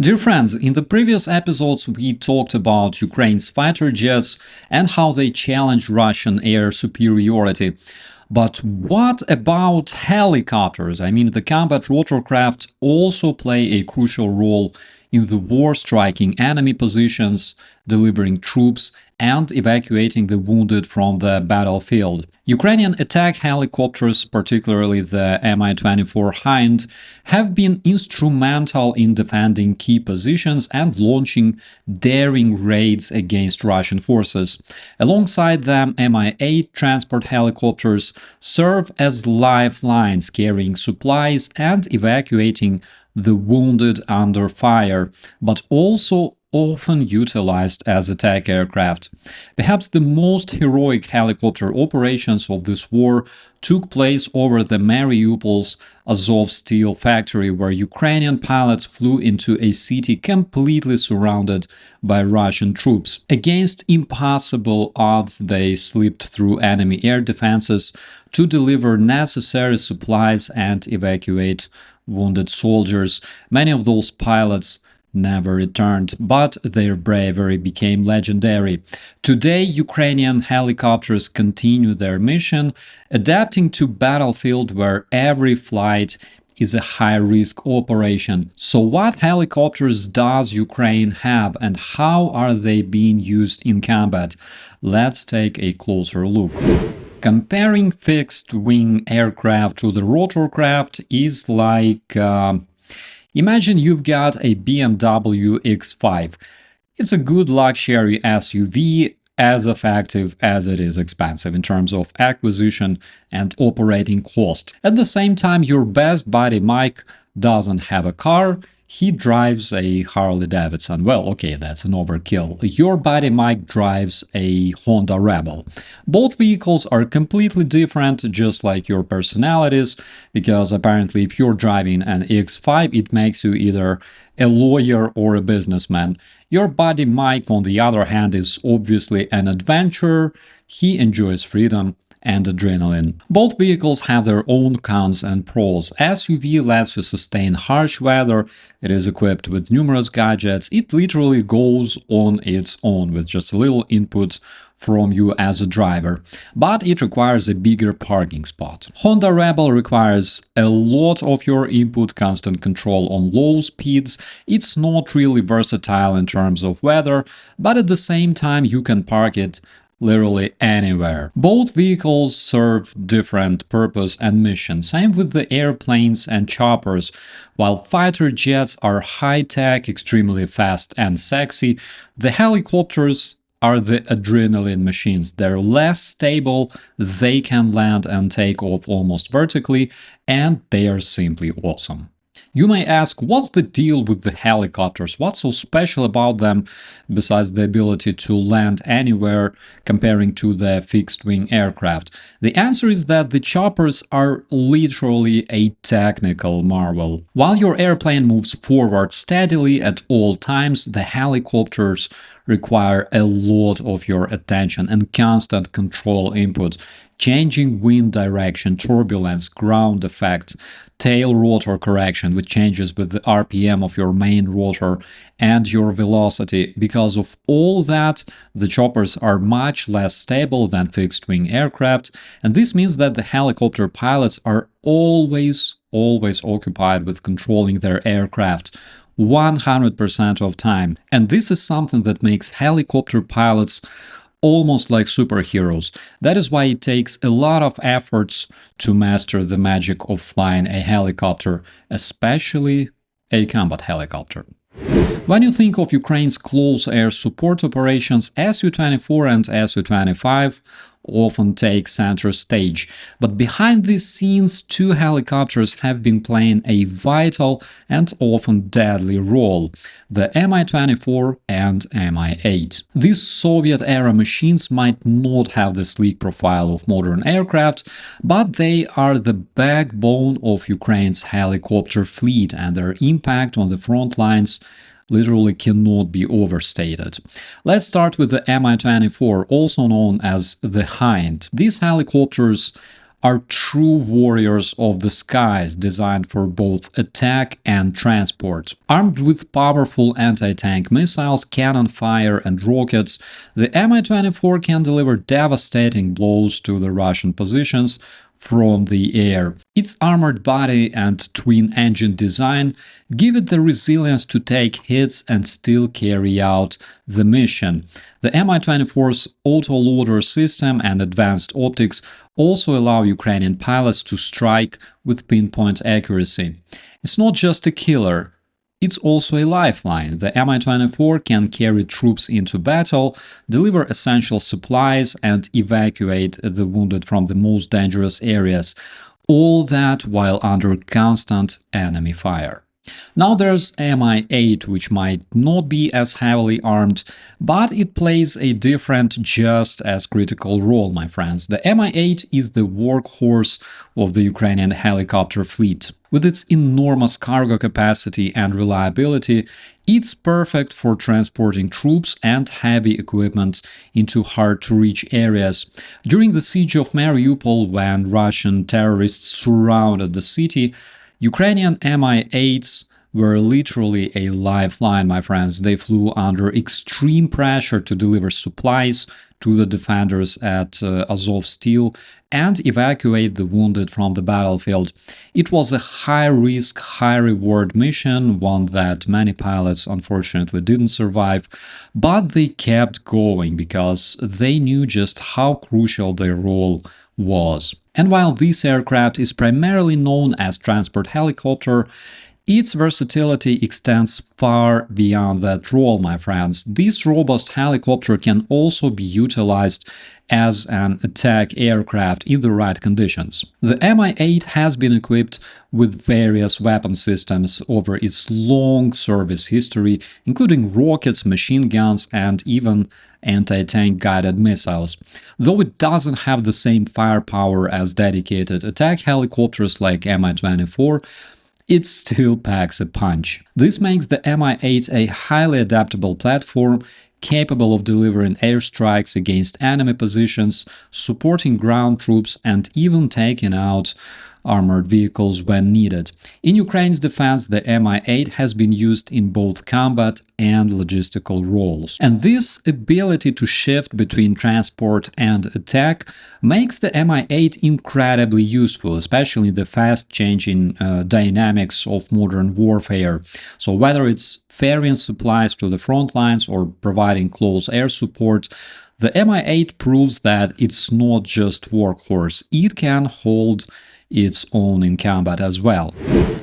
Dear friends, in the previous episodes we talked about Ukraine's fighter jets and how they challenge Russian air superiority. But what about helicopters? I mean, the combat rotorcraft also play a crucial role in the war, striking enemy positions, delivering troops, and evacuating the wounded from the battlefield. Ukrainian attack helicopters, particularly the Mi-24 Hind, have been instrumental in defending key positions and launching daring raids against Russian forces. Alongside them, Mi-8 transport helicopters serve as lifelines, carrying supplies and evacuating the wounded under fire, but also often utilized as attack aircraft. Perhaps the most heroic helicopter operations of this war took place over the Mariupol's Azov steel factory, where Ukrainian pilots flew into a city completely surrounded by Russian troops. Against impossible odds, they slipped through enemy air defenses to deliver necessary supplies and evacuate wounded soldiers. Many of those pilots never returned, but their bravery became legendary. Today, Ukrainian helicopters continue their mission, adapting to battlefield where every flight is a high-risk operation. So what helicopters does Ukraine have and how are they being used in combat? Let's take a closer look. Comparing fixed-wing aircraft to the rotorcraft is like imagine you've got a BMW X5. It's a good luxury SUV, as effective as it is expensive in terms of acquisition and operating cost. At the same time, your best buddy Mike doesn't have a car. He drives a Harley Davidson. Well, okay, that's an overkill. Your buddy Mike drives a Honda Rebel. Both vehicles are completely different, just like your personalities, because apparently if you're driving an X5, it makes you either a lawyer or a businessman. Your buddy Mike, on the other hand, is obviously an adventurer. He enjoys freedom and adrenaline. Both vehicles have their own cons and pros. SUV lets you sustain harsh weather, it is equipped with numerous gadgets, it literally goes on its own with just a little input from you as a driver, but it requires a bigger parking spot. Honda Rebel requires a lot of your input, constant control on low speeds. It's not really versatile in terms of weather, but at the same time you can park it literally anywhere. Both vehicles serve different purpose and mission. Same with the airplanes and choppers. While fighter jets are high-tech, extremely fast and sexy, the helicopters are the adrenaline machines. They're less stable, they can land and take off almost vertically, and they are simply awesome. You may ask, what's the deal with the helicopters? What's so special about them besides the ability to land anywhere comparing to the fixed-wing aircraft? The answer is that the choppers are literally a technical marvel. While your airplane moves forward steadily at all times, the helicopters require a lot of your attention and constant control input. Changing wind direction, turbulence, ground effect, tail rotor correction, which changes with the RPM of your main rotor and your velocity. Because of all that, the choppers are much less stable than fixed-wing aircraft, and this means that the helicopter pilots are always occupied with controlling their aircraft 100% of time. And this is something that makes helicopter pilots almost like superheroes. That is why it takes a lot of efforts to master the magic of flying a helicopter, especially a combat helicopter. When you think of Ukraine's close air support operations, Su-24 and Su-25 often take center stage. But behind these scenes, two helicopters have been playing a vital and often deadly role: the Mi-24 and Mi-8. These Soviet-era machines might not have the sleek profile of modern aircraft, but they are the backbone of Ukraine's helicopter fleet, and their impact on the front lines literally cannot be overstated. Let's start with the Mi-24, also known as the Hind. These helicopters are true warriors of the skies, designed for both attack and transport. Armed with powerful anti-tank missiles, cannon fire, and rockets, the Mi-24 can deliver devastating blows to the Russian positions from the air. Its armored body and twin-engine design give it the resilience to take hits and still carry out the mission. The Mi-24's auto-loader system and advanced optics also allow Ukrainian pilots to strike with pinpoint accuracy. It's not just a killer, it's also a lifeline. The Mi-24 can carry troops into battle, deliver essential supplies, and evacuate the wounded from the most dangerous areas. All that while under constant enemy fire. Now there's Mi-8, which might not be as heavily armed, but it plays a different, just as critical role, my friends. The Mi-8 is the workhorse of the Ukrainian helicopter fleet. With its enormous cargo capacity and reliability, it's perfect for transporting troops and heavy equipment into hard-to-reach areas. During the siege of Mariupol, when Russian terrorists surrounded the city, Ukrainian Mi-8s were literally a lifeline, my friends. They flew under extreme pressure to deliver supplies to the defenders at Azovstal and evacuate the wounded from the battlefield. It was a high-risk, high-reward mission, one that many pilots unfortunately didn't survive, but they kept going because they knew just how crucial their role was. And while this aircraft is primarily known as transport helicopter, its versatility extends far beyond that role, my friends. This robust helicopter can also be utilized as an attack aircraft in the right conditions. The Mi-8 has been equipped with various weapon systems over its long service history, including rockets, machine guns, and even anti-tank guided missiles. Though it doesn't have the same firepower as dedicated attack helicopters like Mi-24, it still packs a punch. This makes the Mi-8 a highly adaptable platform, capable of delivering airstrikes against enemy positions, supporting ground troops, and even taking out armored vehicles when needed. In Ukraine's defense, the Mi-8 has been used in both combat and logistical roles. And this ability to shift between transport and attack makes the Mi-8 incredibly useful, especially in the fast-changing dynamics of modern warfare. So whether it's ferrying supplies to the front lines or providing close air support, the Mi-8 proves that it's not just workhorse, it can hold its own in combat as well.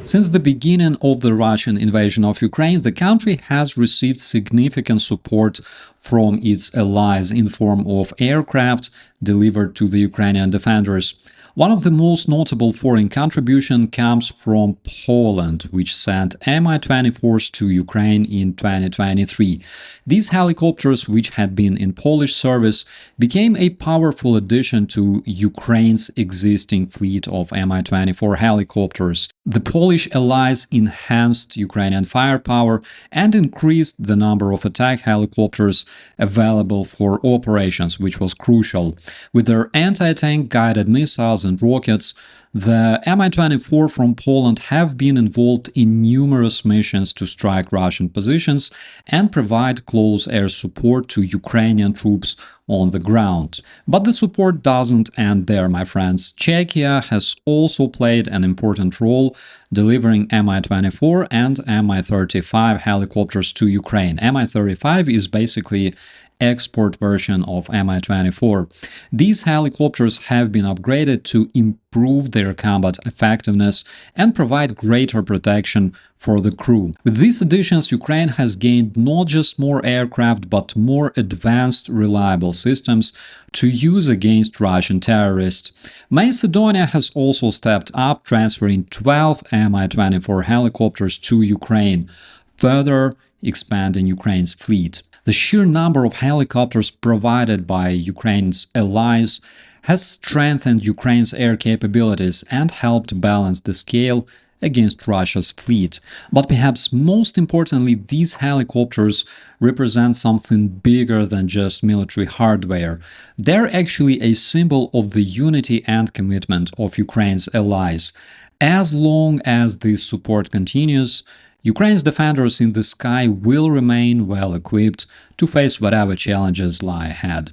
Since the beginning of the Russian invasion of Ukraine, the country has received significant support from its allies in the form of aircraft delivered to the Ukrainian defenders. One of the most notable foreign contributions comes from Poland, which sent Mi-24s to Ukraine in 2023. These helicopters, which had been in Polish service, became a powerful addition to Ukraine's existing fleet of Mi-24 helicopters. The Polish allies enhanced Ukrainian firepower and increased the number of attack helicopters available for operations, which was crucial. With their anti-tank guided missiles and rockets, the Mi-24 from Poland have been involved in numerous missions to strike Russian positions and provide close air support to Ukrainian troops on the ground. But the support doesn't end there, my friends. Czechia has also played an important role, delivering Mi-24 and Mi-35 helicopters to Ukraine. Mi-35 is basically export version of Mi-24. These helicopters have been upgraded to improve their combat effectiveness and provide greater protection for the crew. With these additions, Ukraine has gained not just more aircraft, but more advanced, reliable systems to use against Russian terrorists. Macedonia has also stepped up, transferring 12 Mi-24 helicopters to Ukraine, further expanding Ukraine's fleet. The sheer number of helicopters provided by Ukraine's allies has strengthened Ukraine's air capabilities and helped balance the scale against Russia's fleet. But perhaps most importantly, these helicopters represent something bigger than just military hardware. They're actually a symbol of the unity and commitment of Ukraine's allies. As long as this support continues, Ukraine's defenders in the sky will remain well equipped to face whatever challenges lie ahead.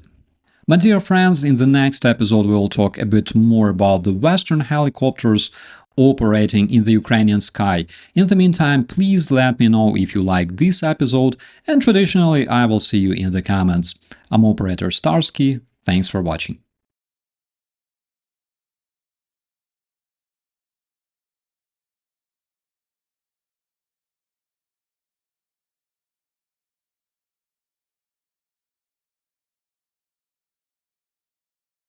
My dear friends, in the next episode we'll talk a bit more about the Western helicopters operating in the Ukrainian sky. In the meantime, please let me know if you like this episode, and traditionally I will see you in the comments. I'm operator Starsky. Thanks for watching.